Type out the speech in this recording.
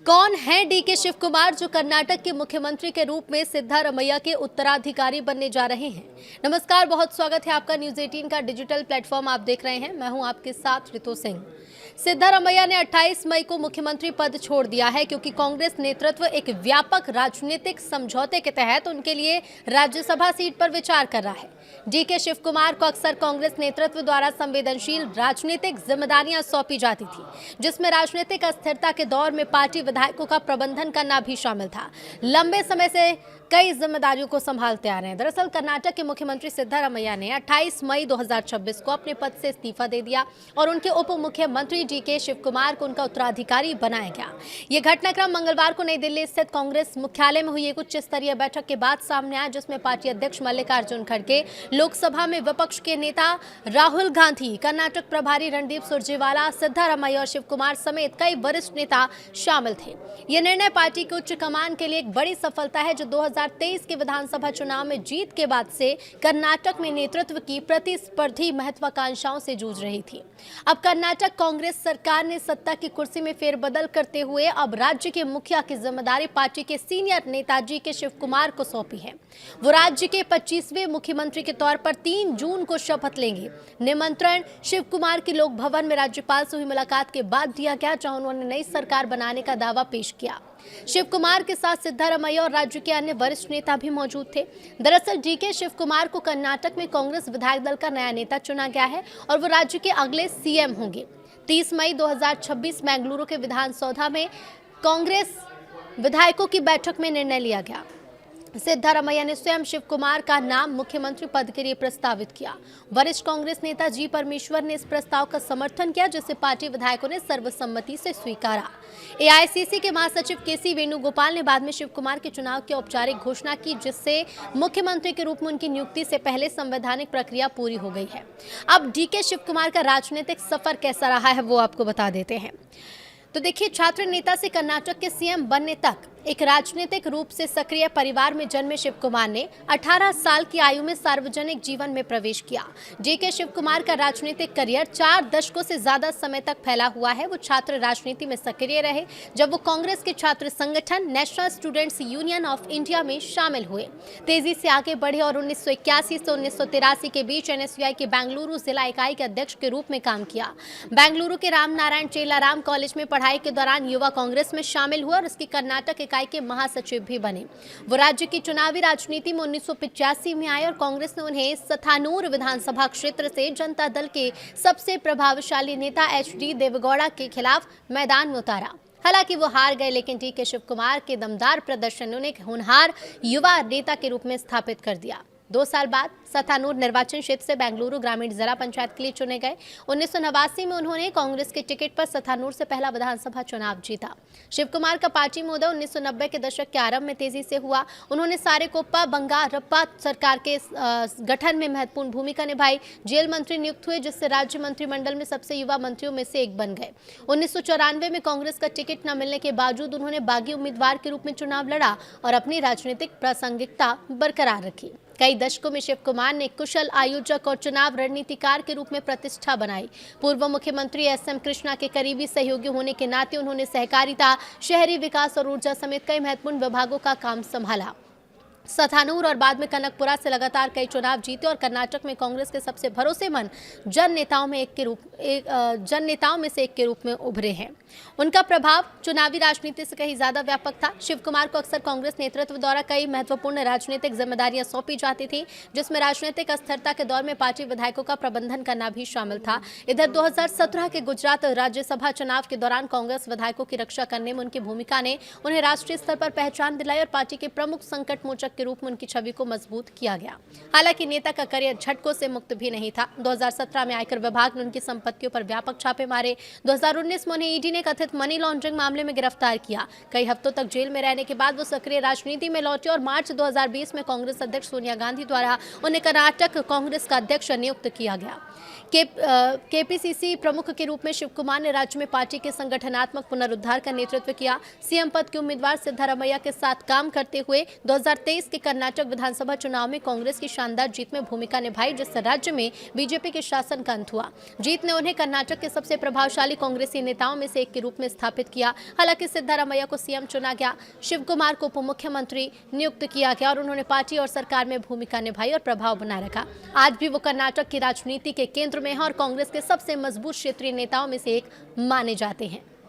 कौन है डीके शिव कुमार जो कर्नाटक के मुख्यमंत्री के रूप में सिद्धारमैया के उत्तराधिकारी बनने जा रहे हैं। नमस्कार, बहुत स्वागत है आपका न्यूज 18 का डिजिटल प्लेटफॉर्म आप देख रहे हैं। मैं हूं आपके साथ रितु सिंह। सिद्धारमैया ने 28 मई को मुख्यमंत्री पद छोड़ दिया है क्योंकि कांग्रेस नेतृत्व एक व्यापक राजनीतिक समझौते के तहत उनके लिए राज्यसभा सीट पर विचार कर रहा है। डीके शिव कुमार को अक्सर कांग्रेस नेतृत्व द्वारा संवेदनशील राजनीतिक जिम्मेदारियां सौंपी जाती थी, जिसमें राजनीतिक अस्थिरता के दौर में पार्टी विधायकों का प्रबंधन करना भी शामिल था। लंबे समय से कई जिम्मेदारियों को संभालते आ रहे हैं। दरअसल कर्नाटक के मुख्यमंत्री सिद्धारमैया ने 28 मई 2026 को अपने पद से इस्तीफा दे दिया और उनके उप मुख्यमंत्री डीके शिव कुमार को उनका उत्तराधिकारी बनाया गया। ये घटनाक्रम मंगलवार को नई दिल्ली स्थित कांग्रेस मुख्यालय में हुई एक उच्च स्तरीय बैठक के बाद सामने आया, जिसमें पार्टी अध्यक्ष मल्लिकार्जुन खड़गे, लोकसभा में विपक्ष के नेता राहुल गांधी, कर्नाटक प्रभारी रणदीप सुरजेवाला, सिद्धारमैया और शिव कुमार समेत कई वरिष्ठ नेता शामिल थे। यह निर्णय पार्टी की उच्च कमान के लिए एक बड़ी सफलता है, जो 2023 के विधानसभा चुनाव में जीत के बाद से कर्नाटक में नेतृत्व की प्रतिस्पर्धी महत्वाकांक्षाओं से जूझ रही थी। अब कर्नाटक कांग्रेस सरकार ने सत्ता की कुर्सी में फेरबदल करते हुए अब राज्य के मुखिया की जिम्मेदारी पार्टी के सीनियर नेता डीके शिव कुमार को सौंपी है। वो राज्य के 25वें मुख्यमंत्री के तौर पर 3 जून को शपथ लेंगे। निमंत्रण शिव कुमार की लोक भवन में राज्यपाल से हुई मुलाकात के बाद दिया गया, जहां उन्होंने नई सरकार बनाने का दावा पेश किया। शिव कुमार के साथ सिद्धारमैया और राज्य के अन्य वरिष्ठ नेता भी मौजूद थे। दरअसल डीके शिव कुमार को कर्नाटक में कांग्रेस विधायक दल का नया नेता चुना गया है और वो राज्य के अगले सीएम होंगे। 30 मई 2026 बेंगलुरु के विधानसौधा में कांग्रेस विधायकों की बैठक में निर्णय लिया गया। सिद्धारमैया ने स्वयं शिव कुमार का नाम मुख्यमंत्री पद के लिए प्रस्तावित किया। वरिष्ठ कांग्रेस नेता जी परमेश्वर ने इस प्रस्ताव का समर्थन किया, जिसे पार्टी विधायकों ने सर्वसम्मति से स्वीकारा। एआईसीसी के महासचिव केसी वेणुगोपाल ने बाद में शिव कुमार के चुनाव की औपचारिक घोषणा की, जिससे मुख्यमंत्री के रूप में उनकी नियुक्ति से पहले संवैधानिक प्रक्रिया पूरी हो गई है। अब डीके शिव कुमार का राजनीतिक सफर कैसा रहा है वो आपको बता देते हैं। तो देखिए, छात्र नेता से कर्नाटक के सीएम बनने तक एक राजनीतिक रूप से सक्रिय परिवार में जन्मे शिव कुमार ने 18 साल की आयु में सार्वजनिक जीवन में प्रवेश किया। डीके शिव कुमार का राजनीतिक करियर 4 दशकों से ज्यादा समय तक फैला हुआ है। वो छात्र राजनीति में सक्रिय रहे, जब वो कांग्रेस के छात्र संगठन national students union of India में शामिल हुए। तेजी से आगे बढ़े और 1981 से 1983 के बीच एनएसयूआई के बेंगलुरु जिला इकाई के अध्यक्ष के रूप में काम किया। बेंगलुरु के रामनारायण चेलाराम कॉलेज में पढ़ाई के दौरान युवा कांग्रेस में शामिल हुआ और इसकी कर्नाटक इकाई के महासचिव भी बने। वो राज्य की चुनावी राजनीति में 1985 में आए और कांग्रेस ने उन्हें सथानूर विधानसभा क्षेत्र से जनता दल के सबसे प्रभावशाली नेता एचडी देवेगौड़ा के खिलाफ मैदान में उतारा। हालांकि वो हार गए, लेकिन डीके शिव कुमार के दमदार प्रदर्शन ने उन्हें होनहार युवा नेता के रूप में स्थापित कर दिया। 2 साल बाद सथानूर निर्वाचन क्षेत्र से बेंगलुरु ग्रामीण जिला पंचायत के लिए चुने गए। 1989 में उन्होंने कांग्रेस के टिकट पर सथानूर से पहला विधानसभा चुनाव जीता। शिव कुमार का पार्टी में उदय 1990 के दशक के आरंभ में तेजी से हुआ। उन्होंने सारेकोप्पा बंगारप्पा सरकार के गठन में महत्वपूर्ण भूमिका निभाई। जेल मंत्री नियुक्त हुए, जिससे राज्य मंत्रिमंडल में सबसे युवा मंत्रियों में से एक बन गए। 1994 में कांग्रेस का टिकट न मिलने के बावजूद उन्होंने बागी उम्मीदवार के रूप में चुनाव लड़ा और अपनी राजनीतिक प्रासंगिकता बरकरार रखी। कई दशकों में शिव कुमार ने कुशल आयोजक और चुनाव रणनीतिकार के रूप में प्रतिष्ठा बनाई। पूर्व मुख्यमंत्री एसएम कृष्णा के करीबी सहयोगी होने के नाते उन्होंने सहकारिता, शहरी विकास और ऊर्जा समेत कई महत्वपूर्ण विभागों का काम संभाला। सथानूर और बाद में कनकपुरा से लगातार कई चुनाव जीते और कर्नाटक में कांग्रेस के सबसे भरोसेमंद जन नेताओं में से एक के रूप में उभरे हैं। उनका प्रभाव चुनावी राजनीति से कहीं ज्यादा व्यापक था। शिव कुमार को अक्सर कांग्रेस नेतृत्व द्वारा कई महत्वपूर्ण राजनीतिक जिम्मेदारियां सौंपी जाती थी, जिसमें राजनीतिक अस्थिरता के दौर में पार्टी विधायकों का प्रबंधन करना भी शामिल था। इधर 2017 के गुजरात राज्यसभा चुनाव के दौरान कांग्रेस विधायकों की रक्षा करने में उनकी भूमिका ने उन्हें राष्ट्रीय स्तर पर पहचान दिलाई और पार्टी के प्रमुख संकट मोचक के रूप में उनकी छवि को मजबूत किया गया। हालांकि नेता का करियर झटकों से मुक्त भी नहीं था। 2017 में आयकर विभाग ने उनकी संपत्तियों पर व्यापक छापे मारे। 2019 में उन्हें ईडी ने कथित मनी लॉन्ड्रिंग मामले में गिरफ्तार किया। कई हफ्तों तक जेल में रहने के बाद वो सक्रिय राजनीति में लौटे और मार्च 2020 में कांग्रेस अध्यक्ष सोनिया गांधी द्वारा उन्हें कर्नाटक कांग्रेस का अध्यक्ष नियुक्त किया गया। केपीसीसी प्रमुख के रूप में शिव कुमार ने राज्य में पार्टी के संगठनात्मक पुनरुद्धार का नेतृत्व किया। सीएम पद के उम्मीदवार सिद्धारमैया के साथ काम करते हुए 2023 2023 के कर्नाटक विधानसभा चुनाव में कांग्रेस की शानदार जीत में भूमिका निभाई, जिससे राज्य में बीजेपी के शासन का अंत हुआ। जीत ने उन्हें कर्नाटक के सबसे प्रभावशाली कांग्रेसी नेताओं में से एक के रूप में स्थापित किया। हालांकि सिद्धारमैया को सीएम चुना गया, शिव कुमार को उप मुख्यमंत्री नियुक्त किया गया और उन्होंने पार्टी और सरकार में भूमिका निभाई और प्रभाव बनाए रखा। आज भी वो कर्नाटक की राजनीति के केंद्र में है और कांग्रेस के सबसे मजबूत क्षेत्रीय नेताओं में से एक माने जाते हैं।